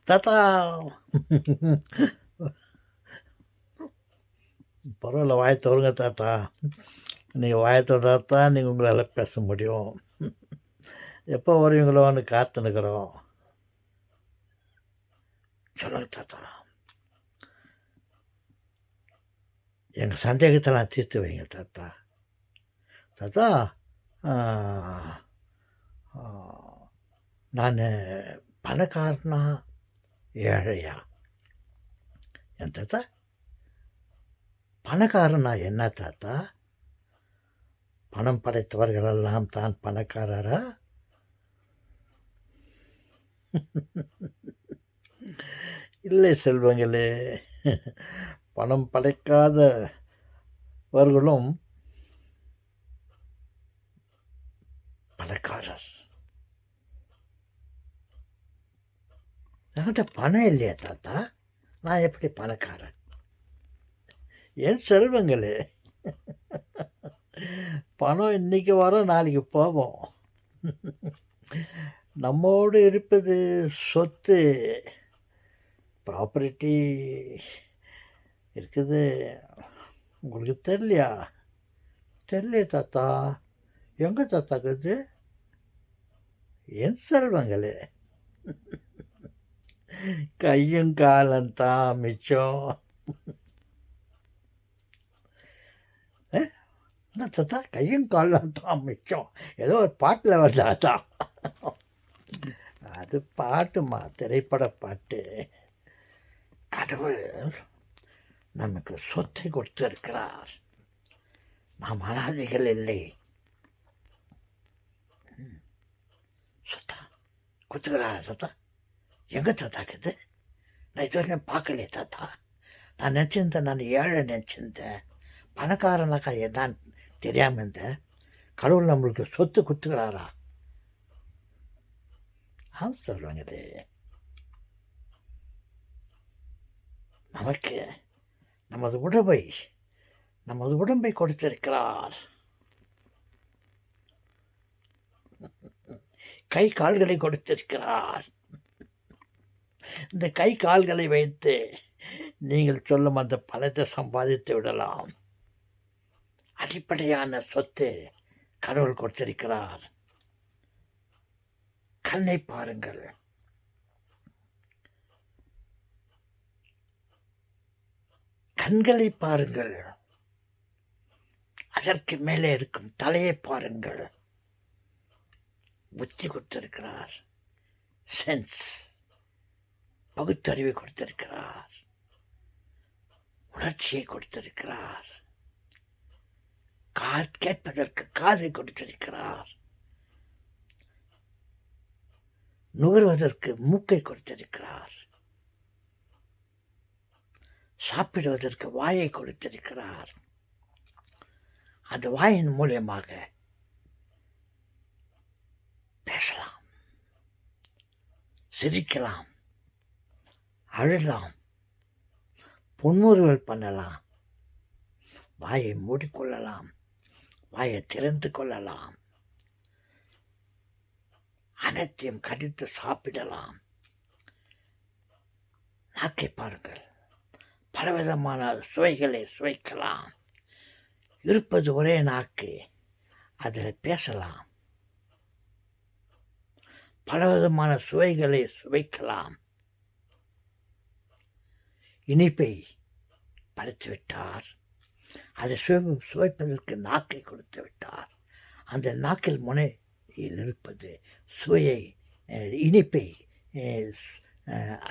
தாத்தா பரவாயில்ல, வாயை தோறுங்க தாத்தா. நீங்கள் வாயை திறந்தா தான் நீங்கள் உங்களால் பேச முடியும். எப்போ வருவீங்களோன்னு காத்துனுக்குறோம். சொல்லுங்க தாத்தா. எங்கள் சந்தேகத்தெல்லாம் தீர்த்து வைங்க தாத்தா. தாத்தா, நான் பணக்காரனா ஏழையா? என் தாத்தா, பணக்காரனா என்ன தாத்தா? பணம் படைத்தவர்களெல்லாம் தான் பணக்காரரா? இல்லை செல்வங்களே, பணம் படைக்காதவர்களும் பணக்காரர். என்கிட்ட பணம் இல்லையா தாத்தா? நான் எப்படி பணக்காரன்? என் செல்வங்களே, பணம் இன்னைக்கு வரும், நாளைக்கு போவோம். நம்மோடு இருப்பது சொத்து, ப்ராப்பர்ட்டி இருக்குது. உங்களுக்கு தெரியலையா? தெரியலையே தாத்தா. எங்கே தாத்தா இருக்குது? என் செல்வங்களே, கையும் காலந்தான் மிச்சம். என்ன தாத்தா, கையும் காலந்தான் மிச்சம்? ஏதோ ஒரு பாட்டில் வருதாத்தா. அது பாட்டுமா, திரைப்பட பாட்டு. கடவுள் நமக்கு சொத்தை கொடுத்திருக்கிறார். நாம் அனாதைகள் இல்லை. சொத்தா கொடுத்துக்கிறாரா தாத்தா? எங்கே தாத்தா இருக்குது? நான் இதுவரையும் பார்க்கலையே தாத்தா. நான் நினச்சிருந்தேன், நான் ஏழை நினச்சிருந்தேன், பணக்காரனாக்கா என்னான்னு தெரியாமல் இருந்தேன். கடவுள் நம்மளுக்கு சொத்து கொடுத்துக்கிறாரா? சொல்லுவாங்களே, நமக்கு நமது உடம்பை கொடுத்திருக்கிறார். கை கால்களை கொடுத்திருக்கிறார். இந்த கை கால்களை வைத்து நீங்கள் சொல்லும் அந்த பணத்தை சம்பாதித்து விடலாம். அடிப்படையான சொத்து கடவுள் கொடுத்திருக்கிறார். கண்ணை பாருங்கள், கண்களை பாருங்கள், அதற்கு மேலே இருக்கும் தலையை பாருங்கள். புத்தி கொடுத்திருக்கிறார், சென்ஸ், பகுத்தறிவை கொடுத்திருக்கிறார், உணர்ச்சியை கொடுத்திருக்கிறார், கேட்பதற்கு காதை கொடுத்திருக்கிறார், நுகர்வதற்கு மூக்கை கொடுத்திருக்கிறார், சாப்பிடுவதற்கு வாயை கொடுத்திருக்கிறார். அந்த வாயின் மூலியமாக பேசலாம், சிரிக்கலாம், அழலாம், புன்முறுவல் பண்ணலாம், வாயை மூடிக்கொள்ளலாம், வாயை திறந்து கொள்ளலாம், அனைத்தையும் கடித்து சாப்பிடலாம். நாக்கை பாருங்கள், பலவிதமான சுவைகளை சுவைக்கலாம். இருப்பது ஒரே நாக்கு, அதில் பேசலாம், பலவிதமான சுவைகளை சுவைக்கலாம். இனிப்பை படைத்து விட்டார், அதை சுவைப்பதற்கு நாக்கை கொடுத்து விட்டார். அந்த நாக்கில் முனையில் இருப்பது சுவையை, இனிப்பை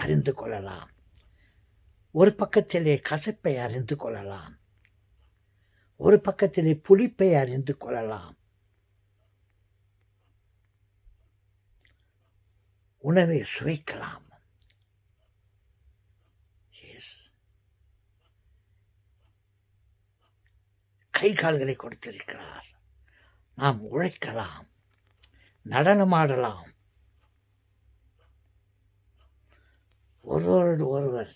அறிந்து கொள்ளலாம். ஒரு பக்கத்திலே கசப்பை அறிந்து கொள்ளலாம், ஒரு பக்கத்திலே புளிப்பை அறிந்து கொள்ளலாம். உணவை சுவைக்கலாம். கை கால்களை கொடுத்திருக்கிறார். நாம் உழைக்கலாம், நடனமாடலாம், ஒருவரோடு ஒருவர்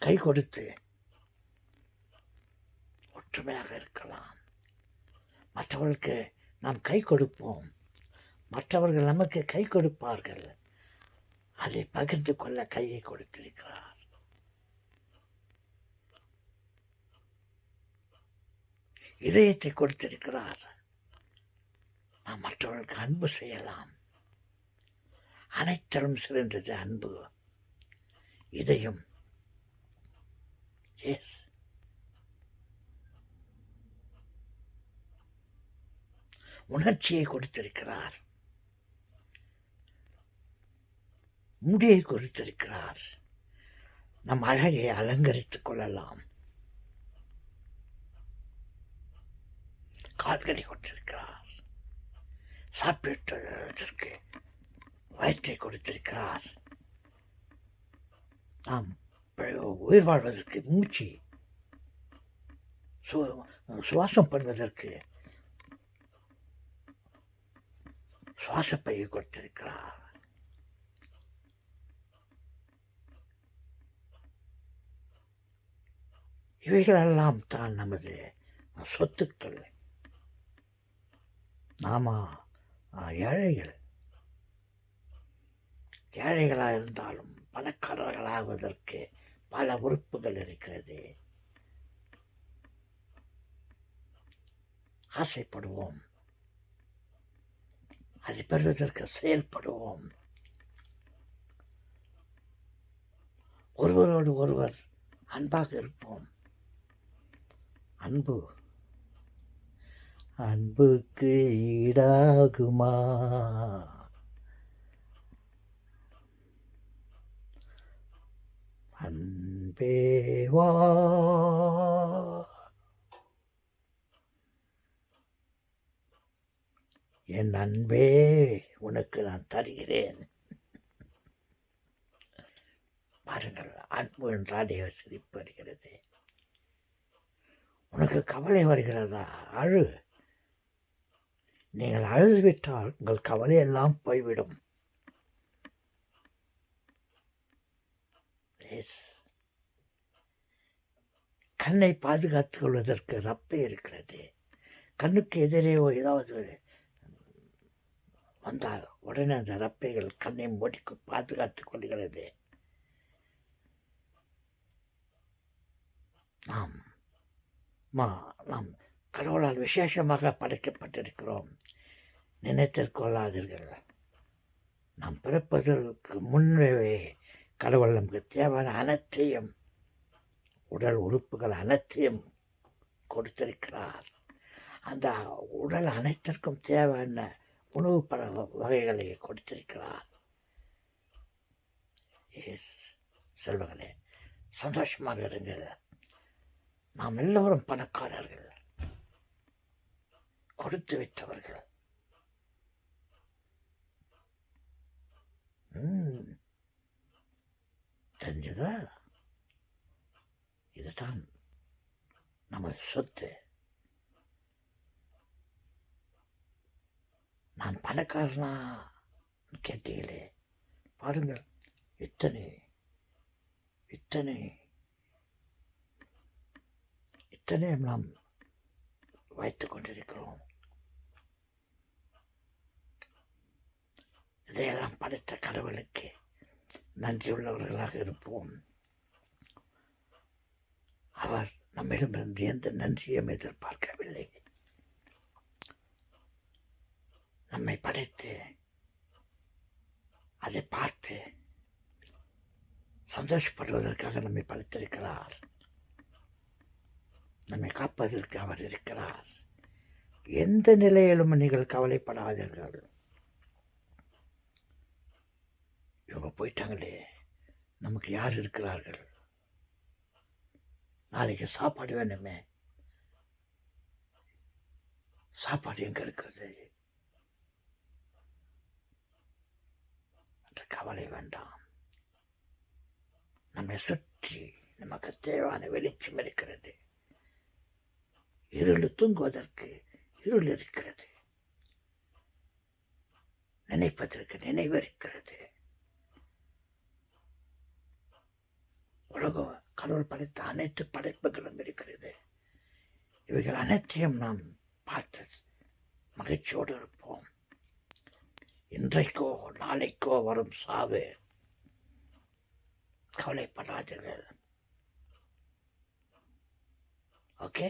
கை கொடுத்து ஒற்றுமையாக இருக்கலாம். மற்றவர்களுக்கு நாம் கை கொடுப்போம், மற்றவர்கள் நமக்கு கை கொடுப்பார்கள். அதை பகிர்ந்து கொள்ள கையை கொடுத்திருக்கிறார். இதயத்தை கொடுத்திருக்கிறார். நாம் மற்றவர்களுக்கு அன்பு செய்யலாம். அனைத்தரும் சிறந்தது அன்பு, இதயம். எஸ், உணர்ச்சியை கொடுத்திருக்கிறார், முடியை கொடுத்திருக்கிறார். நம் அழகை அலங்கரித்துக் கொள்ளலாம். கால்களை கொடுத்திருக்கிறார், சாப்பிட்டதற்கு வயிற்றை கொடுத்திருக்கிறார். நாம் உயிர் வாழ்வதற்கு மூச்சு, சுவாசம் பண்ணுவதற்கு சுவாசப்பையை கொடுத்திருக்கிறார். இவைகளெல்லாம் தான் நமது சொத்துக்கள். நாம ஏழைகளாக இருந்தாலும் பணக்காரர்களாகுவதற்கு பல உறுப்புகள் இருக்கிறது. ஆசைப்படுவோம், அதை பெறுவதற்கு செயல்படுவோம். ஒருவரோடு ஒருவர் அன்பாக இருப்போம். அன்பு அன்புக்கு ஈடாகுமா? அன்பே வா, என் அன்பே உனக்கு நான் தருகிறேன். பாருங்கள், அன்பு என்றால் சிரிப்பு வருகிறது. உனக்கு கவலை வருகிறதா? அழு. நீங்கள் அழுதுவிட்டால் உங்கள் கவலையெல்லாம் போய்விடும். கண்ணை பாதுகாத்துக் கொள்வதற்கு ரப்பை இருக்கிறது. கண்ணுக்கு எதிரே ஏதாவது வந்தால் உடனே அந்த ரப்பைகள் கண்ணை மூடிக்கு பாதுகாத்துக் கொள்கிறது. நாம் கடவுளால் விசேஷமாக படைக்கப்பட்டிருக்கிறோம். நினைத்திற்கொள்ளாதீர்கள். நாம் பிறப்பதற்கு முன்பே கடவுள் நமக்கு தேவையான அனைத்தையும், உடல் உறுப்புகள் அனைத்தையும் கொடுத்திருக்கிறார். அந்த உடல் அனைத்திற்கும் தேவையான உணவு பல வகைகளை கொடுத்திருக்கிறார். செல்வங்களே, சந்தோஷமாக இருங்கள். நாம் எல்லோரும் பணக்காரர்கள், கொடுத்து வைத்தவர்கள். தெரிஞ்சதா? இதுதான் நமது சொத்து. நான் பணக்காரனா கேட்டீங்களே, பாருங்கள், இத்தனை இத்தனை இத்தனையும் நாம் வைத்துக் கொண்டிருக்கிறோம். இதையெல்லாம் படைத்த கடவுளுக்கு நன்றியுள்ளவர்களாக இருப்போம். அவர் நம்மிடமிருந்து எந்த நன்றியும் எதிர்பார்க்கவில்லை. நம்மை படைத்து அதை பார்த்து சந்தோஷப்படுவதற்காக நம்மை படைத்திருக்கிறார். நம்மை காப்பதற்கு அவர் இருக்கிறார். எந்த நிலையிலும் நீங்கள் கவலைப்படாதீர்கள். இவங்க போயிட்டாங்களே, நமக்கு யார் இருக்கிறார்கள்? நாளைக்கு சாப்பாடு வேணுமே, சாப்பாடு எங்க இருக்கிறது என்ற கவலை வேண்டாம். நம்மை சுற்றி நமக்கு தேவையான வெளிச்சம் இருக்கிறது. இருள் தூங்குவதற்கு இருள் இருக்கிறது, நினைப்பதற்கு நினைவு இருக்கிறது. உலகம் கடவுள் படைத்த அனைத்து படைப்புகளும் இருக்கிறது. இவைகள் அனைத்தையும் நாம் பார்த்து மகிழ்ச்சியோடு இருப்போம். இன்றைக்கோ நாளைக்கோ வரும் சாவு, கவலைப்படாதீர்கள். ஓகே.